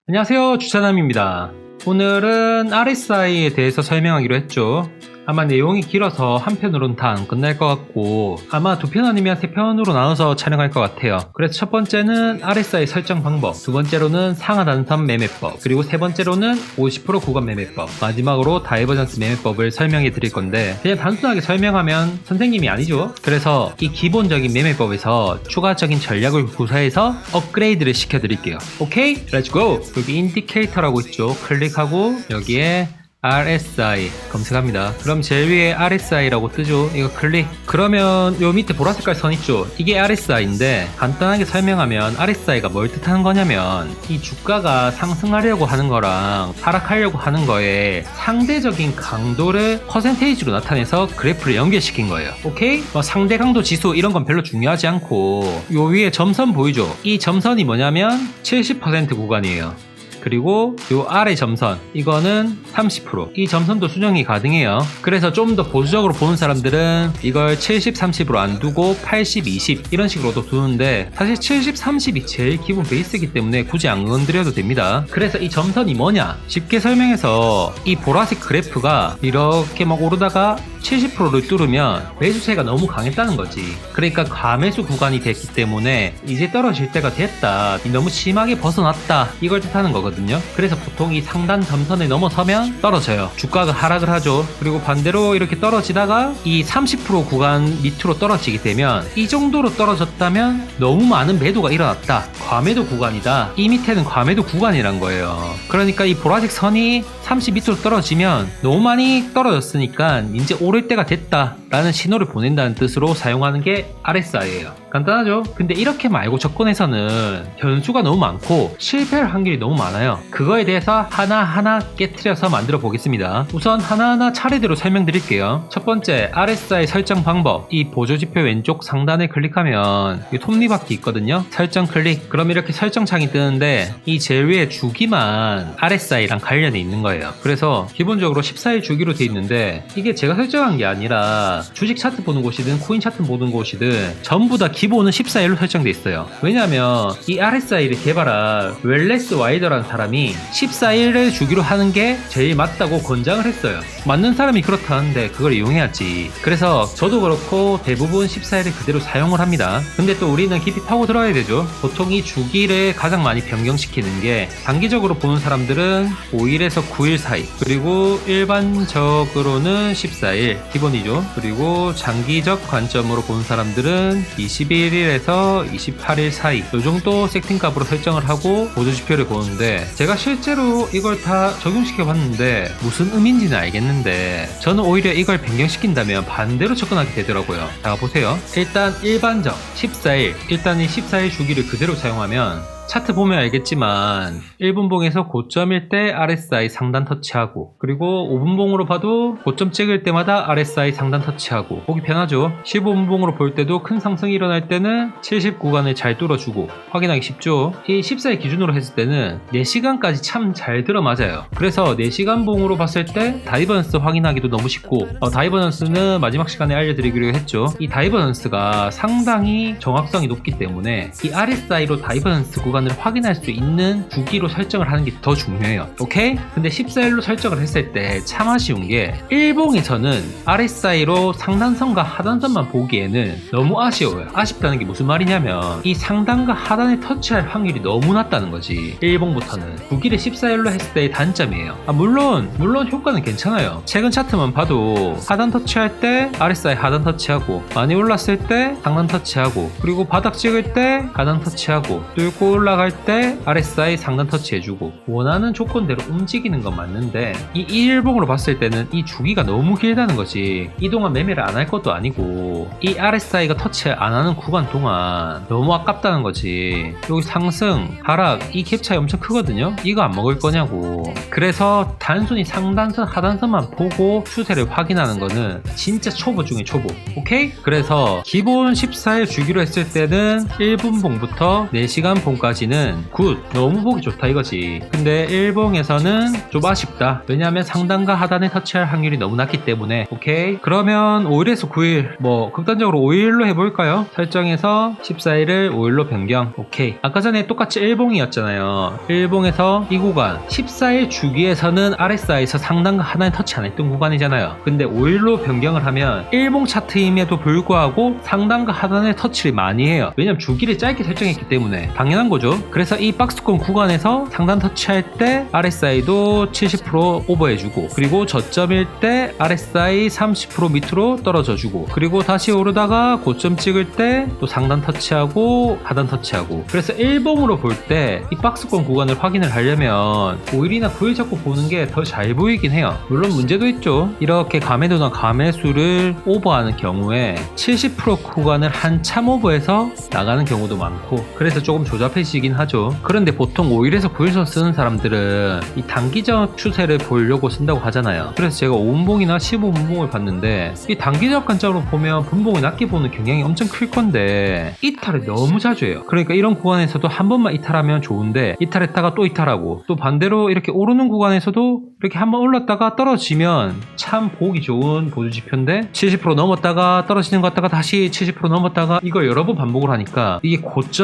안녕하세요, 주차남입니다. 오늘은 RSI에 대해서 설명하기로 했죠. 아마 내용이 길어서 한 편으로는 다 안 끝날 것 같고 아마 두 편 아니면 세 편으로 나눠서 촬영할 것 같아요. 그래서 첫 번째는 RSI 설정 방법, 두 번째로는 상하 단선 매매법, 그리고 세 번째로는 50% 구간 매매법, 마지막으로 다이버전스 매매법을 설명해 드릴 건데 그냥 단순하게 설명하면 선생님이 아니죠. 그래서 이 기본적인 매매법에서 추가적인 전략을 구사해서 업그레이드를 시켜 드릴게요. 오케이? 렛츠 고! 여기 인디케이터라고 있죠. 클릭하고 여기에 RSI 검색합니다. 그럼 제일 위에 RSI라고 뜨죠. 이거 클릭. 그러면 요 밑에 보라색깔 선 있죠. 이게 RSI인데 간단하게 설명하면 RSI가 뭘 뜻하는 거냐면 이 주가가 상승하려고 하는 거랑 하락하려고 하는 거에 상대적인 강도를 퍼센테이지로 나타내서 그래프를 연결시킨 거예요. 오케이? 상대 강도 지수 이런 건 별로 중요하지 않고 요 위에 점선 보이죠? 이 점선이 뭐냐면 70% 구간이에요. 그리고 요 아래 점선 이거는 30%. 이 점선도 수정이 가능해요. 그래서 좀 더 보수적으로 보는 사람들은 이걸 70, 30으로 안 두고 80, 20 이런 식으로도 두는데 사실 70, 30이 제일 기본 베이스이기 때문에 굳이 안 건드려도 됩니다. 그래서 이 점선이 뭐냐? 쉽게 설명해서 이 보라색 그래프가 이렇게 막 오르다가 70%를 뚫으면 매수세가 너무 강했다는 거지. 그러니까 과매수 구간이 됐기 때문에 이제 떨어질 때가 됐다, 너무 심하게 벗어났다, 이걸 뜻하는 거거든요. 그래서 보통 이 상단 점선을 넘어서면 떨어져요. 주가가 하락을 하죠. 그리고 반대로 이렇게 떨어지다가 이 30% 구간 밑으로 떨어지게 되면 이 정도로 떨어졌다면 너무 많은 매도가 일어났다, 과매도 구간이다, 이 밑에는 과매도 구간이란 거예요. 그러니까 이 보라색 선이 30 밑으로 떨어지면 너무 많이 떨어졌으니까 이제 오를 때가 됐다 라는 신호를 보낸다는 뜻으로 사용하는 게 RSI예요. 간단하죠? 근데 이렇게 말고 접근에서는 변수가 너무 많고 실패할 확률이 너무 많아요. 그거에 대해서 하나하나 깨트려서 만들어 보겠습니다. 우선 하나하나 차례대로 설명드릴게요. 첫 번째, RSI 설정 방법. 이 보조지표 왼쪽 상단에 클릭하면 이 톱니바퀴 있거든요. 설정 클릭. 그럼 이렇게 설정창이 뜨는데 이 제일 위에 주기만 RSI랑 관련이 있는 거예요. 그래서 기본적으로 14일 주기로 돼 있는데 이게 제가 설정한 게 아니라 주식 차트 보는 곳이든 코인 차트 보는 곳이든 전부 다 기본은 14일로 설정돼 있어요. 왜냐면 이 RSI를 개발한 웰레스 와이더라는 사람이 14일을 주기로 하는 게 제일 맞다고 권장을 했어요. 맞는 사람이 그렇다는데 그걸 이용해야지. 그래서 저도 그렇고 대부분 14일을 그대로 사용을 합니다. 근데 또 우리는 깊이 파고 들어야 되죠. 보통 이 주기를 가장 많이 변경시키는 게 단기적으로 보는 사람들은 5일에서 9일 사이, 그리고 일반적으로는 14일 기본이죠. 그리고 장기적 관점으로 보는 사람들은 21일에서 28일 사이 이 정도 세팅값으로 설정을 하고 보조지표를 보는데 제가 실제로 이걸 다 적용시켜 봤는데 무슨 의미인지는 알겠는데 저는 오히려 이걸 변경시킨다면 반대로 접근하게 되더라고요. 자, 보세요. 일단 일반적 14일, 일단 이 14일 주기를 그대로 사용하면 차트 보면 알겠지만 1분봉에서 고점일 때 RSI 상단 터치하고, 그리고 5분봉으로 봐도 고점 찍을 때마다 RSI 상단 터치하고 보기 편하죠. 15분봉으로 볼 때도 큰 상승이 일어날 때는 70 구간을 잘 뚫어주고 확인하기 쉽죠. 이 14일 기준으로 했을 때는 4시간까지 참 잘 들어맞아요. 그래서 4시간 봉으로 봤을 때 다이버전스 확인하기도 너무 쉽고 다이버전스는 마지막 시간에 알려드리기로 했죠. 이 다이버전스가 상당히 정확성이 높기 때문에 이 RSI로 다이버전스 구간 을 확인할 수 있는 주기로 설정을 하는 게 더 중요해요. 오케이? 근데 14일로 설정을 했을 때 참 아쉬운 게 일봉에서는 RSI로 상단선과 하단선만 보기에는 너무 아쉬워요. 아쉽다는 게 무슨 말이냐면 이 상단과 하단에 터치할 확률이 너무 낮다는 거지. 일봉부터는 주기를 14일로 했을 때의 단점이에요. 물론 효과는 괜찮아요. 최근 차트만 봐도 하단 터치할 때 RSI 하단 터치하고, 많이 올랐을 때 상단 터치하고, 그리고 바닥 찍을 때 하단 터치하고, 뚫고 올라갈 때 RSI 상단 터치해주고, 원하는 조건대로 움직이는 건 맞는데 이 일봉으로 봤을 때는 이 주기가 너무 길다는 거지. 이동안 매매를 안 할 것도 아니고 이 RSI가 터치 안 하는 구간 동안 너무 아깝다는 거지. 여기 상승, 하락 이 갭 차이 엄청 크거든요. 이거 안 먹을 거냐고. 그래서 단순히 상단선, 하단선만 보고 추세를 확인하는 거는 진짜 초보 중에 초보. 오케이? 그래서 기본 14일 주기로 했을 때는 1분봉부터 4시간 봉까지 10까지는 굿, 너무 보기 좋다 이거지. 근데 일봉에서는 좀 아쉽다. 왜냐하면 상단과 하단에 터치할 확률이 너무 낮기 때문에. 오케이, 그러면 5일에서 9일, 뭐 극단적으로 5일로 해볼까요? 설정에서 14일을 5일로 변경. 오케이. 아까 전에 똑같이 일봉이었잖아요. 일봉에서 이 구간 14일 주기에서는 RSI에서 상단과 하단에 터치 안 했던 구간이잖아요. 근데 5일로 변경을 하면 일봉 차트임에도 불구하고 상단과 하단에 터치를 많이 해요. 왜냐면 주기를 짧게 설정했기 때문에 당연한 거죠. 그래서 이 박스권 구간에서 상단 터치할 때 RSI도 70% 오버해주고, 그리고 저점일 때 RSI 30% 밑으로 떨어져주고, 그리고 다시 오르다가 고점 찍을 때 또 상단 터치하고 하단 터치하고. 그래서 일봉으로 볼 때 이 박스권 구간을 확인을 하려면 5일이나 9일 잡고 보는 게 더 잘 보이긴 해요. 물론 문제도 있죠. 이렇게 가매도나 가매수를 오버하는 경우에 70% 구간을 한참 오버해서 나가는 경우도 많고, 그래서 조금 조잡해지긴 하죠. 그런데 보통 5일에서 9일선 쓰는 사람들은 이 단기적 추세를 보려고 쓴다고 하잖아요. 그래서 제가 5분봉이나 15분봉을 봤는데 이 단기적 관점으로 보면 분봉이 낮게 보는 경향이 엄청 클 건데 이탈을 너무 자주 해요. 그러니까 이런 구간에서도 한 번만 이탈하면 좋은데 이탈했다가 또 이탈하고, 또 반대로 이렇게 오르는 구간에서도 이렇게 한번 올랐다가 떨어지면 참 보기 좋은 보조 지표인데 70% 넘었다가 떨어지는 것 같다가 다시 70% 넘었다가 이걸 여러 번 반복을 하니까 이게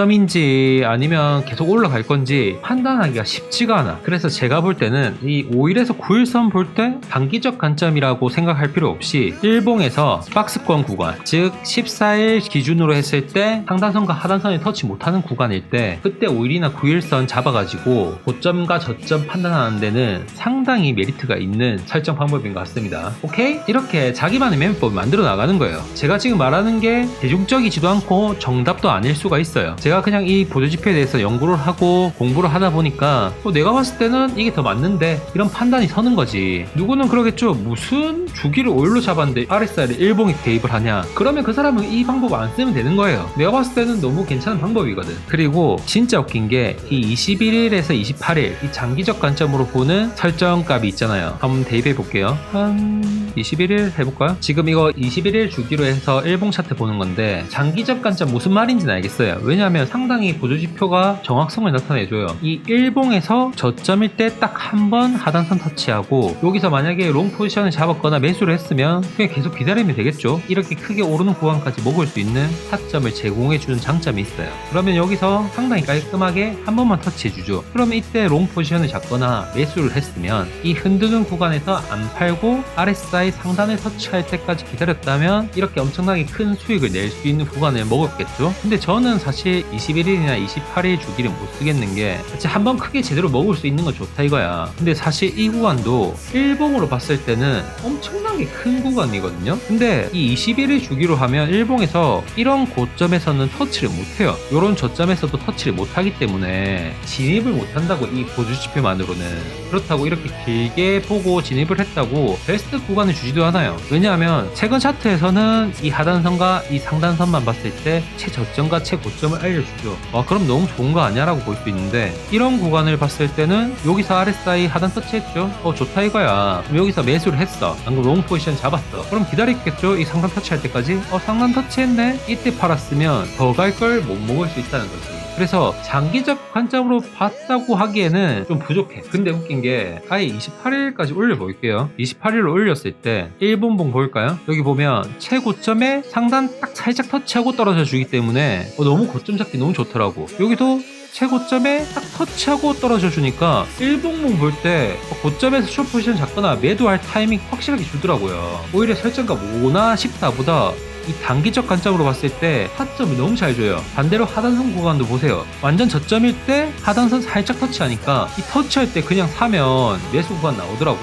고점인지 아니면 계속 올라갈 건지 판단하기가 쉽지가 않아. 그래서 제가 볼 때는 이 5일에서 9일선 볼 때 단기적 관점이라고 생각할 필요 없이 일봉에서 박스권 구간, 즉 14일 기준으로 했을 때 상단선과 하단선이 터치 못하는 구간일 때 그때 5일이나 9일선 잡아가지고 고점과 저점 판단하는 데는 상당히 메리트가 있는 설정 방법인 것 같습니다. 오케이? 이렇게 자기만의 매매법을 만들어 나가는 거예요. 제가 지금 말하는 게 대중적이지도 않고 정답도 아닐 수가 있어요. 제가 그냥 이 보조지표에 대해서 연구를 하고 공부를 하다 보니까 내가 봤을 때는 이게 더 맞는데 이런 판단이 서는 거지. 누구는 그러겠죠. 무슨 주기를 5일로 잡았는데 RSI를 일봉에 대입을 하냐. 그러면 그 사람은 이 방법 안 쓰면 되는 거예요. 내가 봤을 때는 너무 괜찮은 방법이거든. 그리고 진짜 웃긴 게 이 21일에서 28일 이 장기적 관점으로 보는 설정값이 있잖아요. 한번 대입해 볼게요. 한 21일 해볼까요? 지금 이거 21일 주기로 해서 일봉 차트 보는 건데 장기적 관점 무슨 말인지는 알겠어요. 왜냐하면 상당히 보조지표가 정확성을 나타내줘요. 이 일봉에서 저점일 때 딱 한 번 하단선 터치하고 여기서 만약에 롱 포지션을 잡았거나 매수를 했으면 그냥 계속 기다리면 되겠죠. 이렇게 크게 오르는 구간까지 먹을 수 있는 타점을 제공해주는 장점이 있어요. 그러면 여기서 상당히 깔끔하게 한 번만 터치해주죠. 그러면 이때 롱 포지션을 잡거나 매수를 했으면 이 흔드는 구간에서 안 팔고 RSI 상단을 터치할 때까지 기다렸다면 이렇게 엄청나게 큰 수익을 낼 수 있는 구간을 먹었겠죠. 근데 저는 사실 21일이나 28일 주기를 못 쓰겠는 게 한 번 크게 제대로 먹을 수 있는 건 좋다 이거야. 근데 사실 이 구간도 일봉으로 봤을 때는 엄청나게 큰 구간이거든요. 근데 이 21일 주기로 하면 일봉에서 이런 고점에서는 터치를 못해요. 이런 저점에서도 터치를 못하기 때문에 진입을 못한다고, 이 보조지표만으로는. 그렇다고 이렇게 길게 보고 진입을 했다고 베스트 구간을 주지도 않아요. 왜냐하면 최근 차트에서는 이 하단선과 이 상단선만 봤을 때 최저점과 최고점을 알려주죠. 그럼 너무 좋은 거 아니야? 라고 볼 수 있는데 이런 구간을 봤을 때는 여기서 RSI 하단 터치했죠. 좋다 이거야. 그럼 여기서 매수를 했어. 방금 롱 포지션 잡았어. 그럼 기다렸겠죠. 이 상단 터치할 때까지. 상단 터치했네. 이때 팔았으면 더 갈 걸 못 먹을 수 있다는 거지. 그래서 장기적 관점으로 봤다고 하기에는 좀 부족해. 근데 웃긴 게 아예 28일까지 올려볼게요. 28일로 올렸을 때 1분봉 볼까요? 여기 보면 최고점에 상단 딱 살짝 터치하고 떨어져 주기 때문에 너무 고점 잡기 너무 좋더라고. 여기도 최고점에 딱 터치하고 떨어져 주니까 1봉봉 볼 때 고점에서 숏 포지션 잡거나 매도할 타이밍 확실하게 주더라고요. 오히려 설정값 5나 10다보다 이 단기적 관점으로 봤을 때 타점이 너무 잘 줘요. 반대로 하단선 구간도 보세요. 완전 저점일 때 하단선 살짝 터치하니까 이 터치할 때 그냥 사면 매수 구간 나오더라고.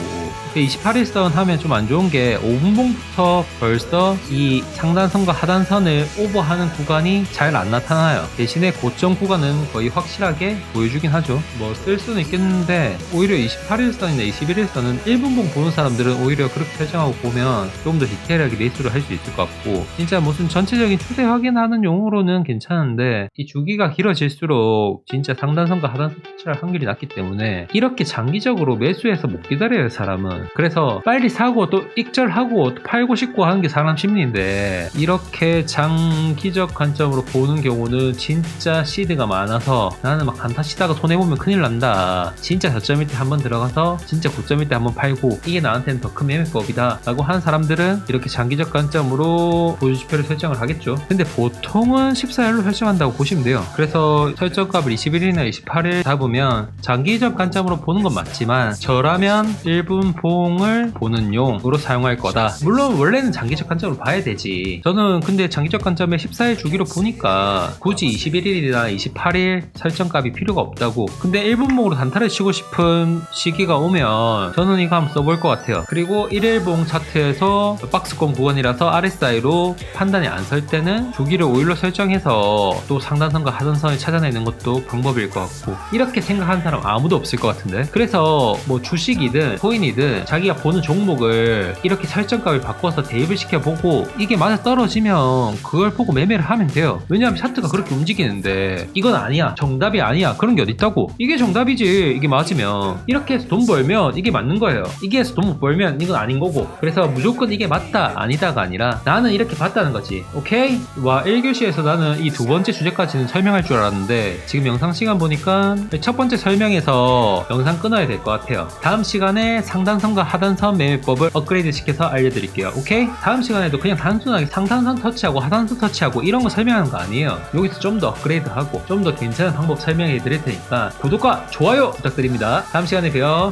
28일선 하면 좀 안 좋은 게 5분봉부터 벌써 이 상단선과 하단선을 오버하는 구간이 잘 안 나타나요. 대신에 고점 구간은 거의 확실하게 보여주긴 하죠. 쓸 수는 있겠는데 오히려 28일선이나 21일선은 1분봉 보는 사람들은 오히려 그렇게 설정하고 보면 조금 더 디테일하게 매수를 할 수 있을 것 같고, 진짜 무슨 전체적인 추세 확인하는 용으로는 괜찮은데 이 주기가 길어질수록 진짜 상단선과 하단선 터치할 확률이 낮기 때문에 이렇게 장기적으로 매수해서 못 기다려야 할 사람은 거거든. 그래서 빨리 사고 또 익절하고 또 팔고 싶고 하는 게 사람 심리인데, 이렇게 장기적 관점으로 보는 경우는 진짜 시드가 많아서 나는 막 단타 치다가 손해보면 큰일 난다, 진짜 저점일 때 한번 들어가서 진짜 고점일 때 한번 팔고, 이게 나한테는 더 큰 매매법이다 라고 하는 사람들은 이렇게 장기적 관점으로 보유지표를 설정을 하겠죠. 근데 보통은 14일로 설정한다고 보시면 돼요. 그래서 설정값을 21일이나 28일 잡으면 장기적 관점으로 보는 건 맞지만 저라면 1분 봉을 보는 용으로 사용할 거다. 물론 원래는 장기적 관점으로 봐야 되지. 저는 근데 장기적 관점에 14일 주기로 보니까 굳이 21일이나 28일 설정값이 필요가 없다고. 근데 1분 봉으로 단타를 치고 싶은 시기가 오면 저는 이거 한번 써볼 것 같아요. 그리고 1일봉 차트에서 박스권 구간이라서 RSI로 판단이 안 설 때는 주기를 5일로 설정해서 또 상단선과 하단선을 찾아내는 것도 방법일 것 같고, 이렇게 생각하는 사람 아무도 없을 것 같은데. 그래서 뭐 주식이든 코인이든 자기가 보는 종목을 이렇게 설정값을 바꿔서 대입을 시켜보고 이게 맞아 떨어지면 그걸 보고 매매를 하면 돼요. 왜냐하면 차트가 그렇게 움직이는데 이건 아니야, 정답이 아니야, 그런 게 어딨다고. 이게 정답이지, 이게 맞으면. 이렇게 해서 돈 벌면 이게 맞는 거예요. 이게 해서 돈 못 벌면 이건 아닌 거고. 그래서 무조건 이게 맞다 아니다가 아니라 나는 이렇게 봤다는 거지. 오케이? 와, 1교시에서 나는 이 두 번째 주제까지는 설명할 줄 알았는데 지금 영상 시간 보니까 첫 번째 설명에서 영상 끊어야 될 것 같아요. 다음 시간에 상단선과 하단선 매매법을 업그레이드 시켜서 알려드릴게요. 오케이? 다음 시간에도 그냥 단순하게 상단선 터치하고 하단선 터치하고 이런 거 설명하는 거 아니에요. 여기서 좀 더 업그레이드하고 좀 더 괜찮은 방법 설명해 드릴 테니까 구독과 좋아요 부탁드립니다. 다음 시간에 봬요.